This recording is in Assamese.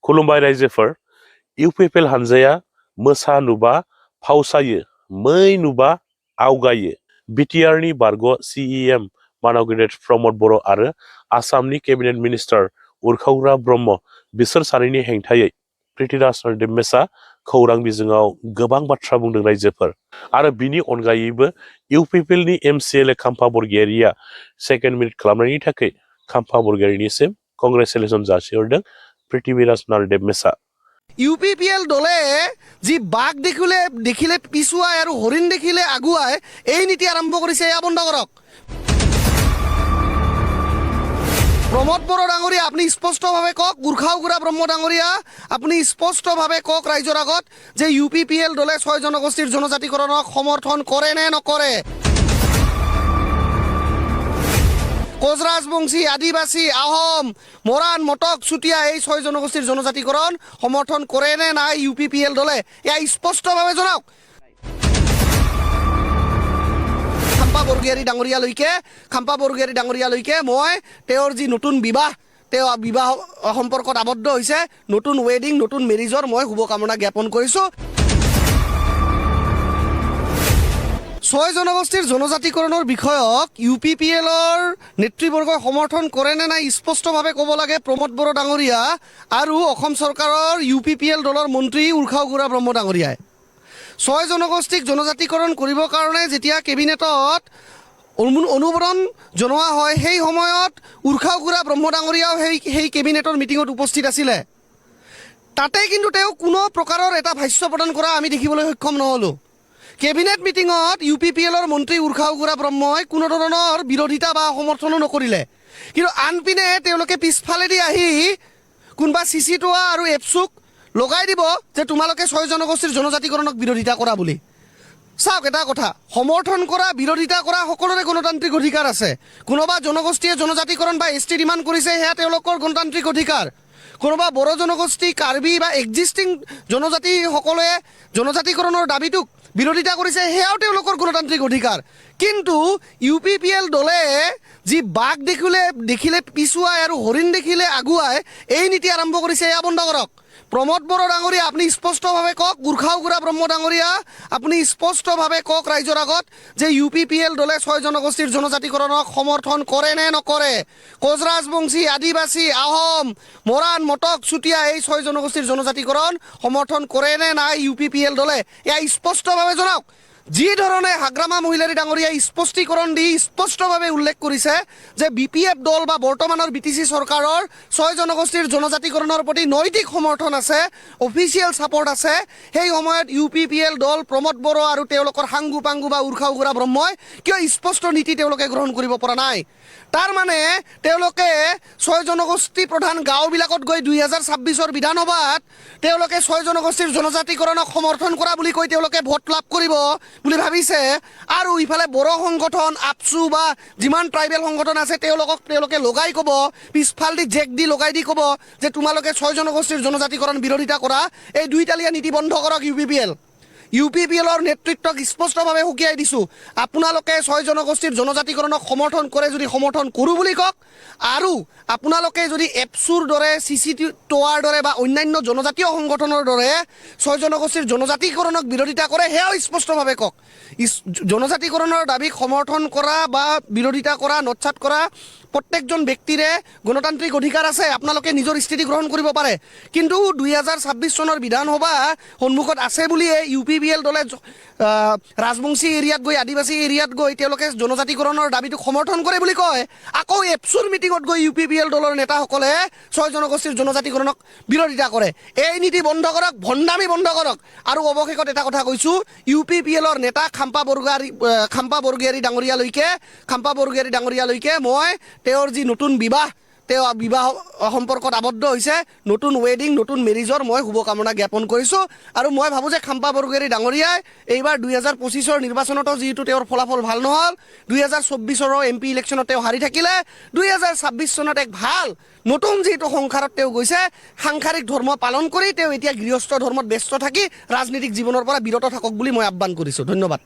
खुलुमबाय रायजोफोर इउपिपिएल हानजाया मोसा नुबा फावसायो मै नुबा आवगायो बिटिआरनि बारग' सिइएम मानाव गेदेर प्रमद बर' आरो आसामनि केबिनेट मिनिस्टार उरखावग्रा ब्रह्म बिसोर सानैनि हेंथायै पृथ्वीराज नारायण मेचआ खौरां बिजोङाव गोबां बाथ्रा बुंदों रायजोफोर आरो बिनि अनगायैबो इउपिपिएलनि एमसिएलए खाम्फा बरगयारिया सेकेन्ड मिनिट खालामनायनि थाखाय खाम्फा बरगयारिनिसिम कंग्रेचुलेसन जासिहरदों पृथ्वीराज नारायण मेचआ ইউপিপিএল দলে যি বাঘ দেখিলে পিছুৱাই আৰু হৰিণ দেখিলে আগুৱাই এই নীতি আৰম্ভ কৰিছে এয়া বন্ধ কৰক প্ৰমোদ বড়ো ডাঙৰীয়া আপুনি স্পষ্টভাৱে কওক গুৰ্খাউগুৰা ব্ৰহ্ম ডাঙৰীয়া আপুনি স্পষ্টভাৱে কওক ৰাইজৰ আগত যে ইউপিপিএল দলে 6 জনগোষ্ঠীৰ জনজাতিকৰণক সমৰ্থন কৰে নে নকৰে কোচ ৰাজবংশী আদিবাসী আহোম মৰাণ মটক চুতীয়া এই 6 জনগোষ্ঠীৰ জনজাতিকৰণ সমৰ্থন কৰে নে নাই ইউপিপিএল দলে এয়া স্পষ্টভাৱে জনাওক খাম্পা বৰগয়াৰী ডাঙৰীয়ালৈকে মই তেওঁৰ যি নতুন বিবাহ সম্পৰ্কত আবদ্ধ হৈছে নতুন ৱেডিং নতুন মেৰিজৰ মই শুভকামনা জ্ঞাপন কৰিছোঁ 6 জনগোষ্ঠীৰ জনজাতিকৰণৰ বিষয়ক ইউপিপিএলৰ নেতৃবৰ্গই সমৰ্থন কৰে নে নাই স্পষ্টভাৱে ক'ব লাগে প্ৰমোদ বড়ো ডাঙৰীয়া আৰু অসম চৰকাৰৰ ইউপিপিএল দলৰ মন্ত্ৰী উৰ্খাউগুৰা ব্ৰহ্ম ডাঙৰীয়াই 6 জনগোষ্ঠীক জনজাতিকৰণ কৰিবৰ কাৰণে যেতিয়া কেবিনেটত অনুমোদন জনোৱা হয় সেই সময়ত উৰ্খাউগুৰা ব্ৰহ্ম ডাঙৰীয়াও সেই কেবিনেটৰ মিটিঙত উপস্থিত আছিলে তাতে কিন্তু তেওঁ কোনো প্ৰকাৰৰ এটা ভাষ্য প্ৰদান কৰা আমি দেখিবলৈ সক্ষম নহ'লো কেবিনেট মিটিঙত ইউপিপিএলৰ মন্ত্ৰী উৰ্খাউগুৰা ব্ৰহ্মই কোনো ধৰণৰ বিৰোধিতা বা সমৰ্থনো নকৰিলে কিন্তু আনপিনে তেওঁলোকে পিছফালেদি আহি কোনবা চিচিটোৱা আৰু এপছুক লগাই দিব যে তোমালোকে 6 জনগোষ্ঠীৰ জনজাতিকৰণক বিৰোধিতা কৰা বুলি চাওক এটা কথা সমৰ্থন কৰা বিৰোধিতা কৰা সকলোৰে গণতান্ত্ৰিক অধিকাৰ আছে কোনোবা জনগোষ্ঠীয়ে জনজাতিকৰণ বা এছটি ডিমাণ্ড কৰিছে সেয়া তেওঁলোকৰ গণতান্ত্ৰিক অধিকাৰ কোনোবা বড়ো জনগোষ্ঠী কাৰ্বি বা এক্সিষ্টিং জনজাতিসকলে জনজাতিকৰণৰ দাবীটোক বিৰোধিতা কৰিছে সেয়াও তেওঁলোকৰ গণতান্ত্ৰিক অধিকাৰ কিন্তু ইউপিপিএল দলে যি বাঘ দেখিলে পিছুৱাই আৰু হৰিণ দেখিলে আগুৱাই এই নীতি আৰম্ভ কৰিছে এয়া বন্ধ কৰক প্ৰমোদ বড়ো ডাঙৰীয়া আপুনি স্পষ্টভাৱে কওক গুৰ্খাউগুৰা ব্ৰহ্ম ডাঙৰীয়া আপুনি স্পষ্টভাৱে কওক ৰাইজৰ আগত যে ইউপিপিএল দলে 6 জনগোষ্ঠীৰ জনজাতিকৰণক সমৰ্থন কৰে নে নকৰে কোচ ৰাজবংশী আদিবাসী আহোম মৰাণ মটক চুতীয়া এই 6 জনগোষ্ঠীৰ জনজাতিকৰণ সমৰ্থন কৰে নে নাই ইউপিপিএল দলে এয়া স্পষ্টভাৱে জনাওক যি ধৰণে হাগ্ৰামা মহিলাৰী ডাঙৰীয়াই স্পষ্টীকৰণ দি স্পষ্টভাৱে উল্লেখ কৰিছে যে বিপিএফ দল বা বৰ্তমানৰ বিটিচি চৰকাৰৰ 6 জনগোষ্ঠীৰ জনজাতিকৰণৰ প্ৰতি নৈতিক সমৰ্থন আছে অফিচিয়েল ছাপৰ্ট আছে সেই সময়ত ইউপিপিএল দল প্ৰমোদ বড়ো আৰু তেওঁলোকৰ হাংগু পাংগু বা উৰ্খাউগুৰা ব্ৰহ্মই কিয় স্পষ্ট নীতি তেওঁলোকে গ্ৰহণ কৰিব পৰা নাই তাৰ মানে তেওঁলোকে 6 জনগোষ্ঠী প্ৰধান গাঁওবিলাকত গৈ 2026ৰ বিধানসভাত তেওঁলোকে 6 জনগোষ্ঠীৰ জনজাতিকৰণক সমৰ্থন কৰা বুলি কৈ তেওঁলোকে ভোট লাভ কৰিব বুলি ভাবিছে আৰু ইফালে বড়ো সংগঠন আপসু বা যিমান ট্ৰাইবেল সংগঠন আছে তেওঁলোকে লগাই ক'ব পিছফালদি জেক দি লগাই দি ক'ব যে তোমালোকে 6 জনগোষ্ঠীৰ জনজাতিকৰণ বিৰোধিতা কৰা এই দুইটালীয়া নীতি বন্ধ কৰক ইউপিপিএলৰ নেতৃত্বক স্পষ্টভাৱে হুকিয়াই দিছোঁ আপোনালোকে 6 জনগোষ্ঠীৰ জনজাতিকৰণক সমৰ্থন কৰে যদি সমৰ্থন কৰোঁ বুলি কওক আৰু আপোনালোকে যদি এপছুৰ দৰে চিচিটোৱাৰ দৰে বা অন্যান্য জনজাতীয় সংগঠনৰ দৰে 6 জনগোষ্ঠীৰ জনজাতিকৰণক বিৰোধিতা কৰে সেয়াও স্পষ্টভাৱে কওক জনজাতিকৰণৰ দাবীক সমৰ্থন কৰা বা বিৰোধিতা কৰা নৎসাত কৰা প্ৰত্যেকজন ব্যক্তিৰে গণতান্ত্ৰিক অধিকাৰ আছে আপোনালোকে নিজৰ স্থিতি গ্ৰহণ কৰিব পাৰে কিন্তু 2026 চনৰ বিধানসভা সন্মুখত আছে বুলিয়ে ইউপিপিএল দলে ৰাজবংশী এৰিয়াত গৈ আদিবাসী এৰিয়াত গৈ তেওঁলোকে জনজাতিকৰণৰ দাবীটোক সমৰ্থন কৰে বুলি কয় আকৌ এপছুৰ মিটিঙত গৈ ইউপিপিএল দলৰ নেতাসকলে 6 জনগোষ্ঠীৰ জনজাতিকৰণক বিৰোধিতা কৰে এই নীতি বন্ধ কৰক ভণ্ডামি বন্ধ কৰক আৰু অৱশেষত এটা কথা কৈছোঁ ইউপিপিএলৰ নেতা খাম্পা বৰগয়াৰী ডাঙৰীয়ালৈকে মই তেওঁৰ যি নতুন বিবাহ সম্পৰ্কত আবদ্ধ হৈছে নতুন ৱেডিং নতুন মেৰিজৰ মই শুভকামনা জ্ঞাপন কৰিছোঁ আৰু মই ভাবোঁ যে খাম্পা বৰগয়াৰী ডাঙৰীয়াই এইবাৰ 2025ৰ নিৰ্বাচনতো যিহেতু তেওঁৰ ফলাফল ভাল নহ'ল 2024ৰ এমপি ইলেকশ্যনত তেওঁ হাৰি থাকিলে 2026 চনত এক ভাল নতুন যিটো সংসাৰত তেওঁ গৈছে সাংসাৰিক ধৰ্ম পালন কৰি তেওঁ এতিয়া গৃহস্থ ধৰ্মত ব্যস্ত থাকি ৰাজনীতিক জীৱনৰ পৰা বিৰত থাকক বুলি মই আহ্বান কৰিছোঁ ধন্যবাদ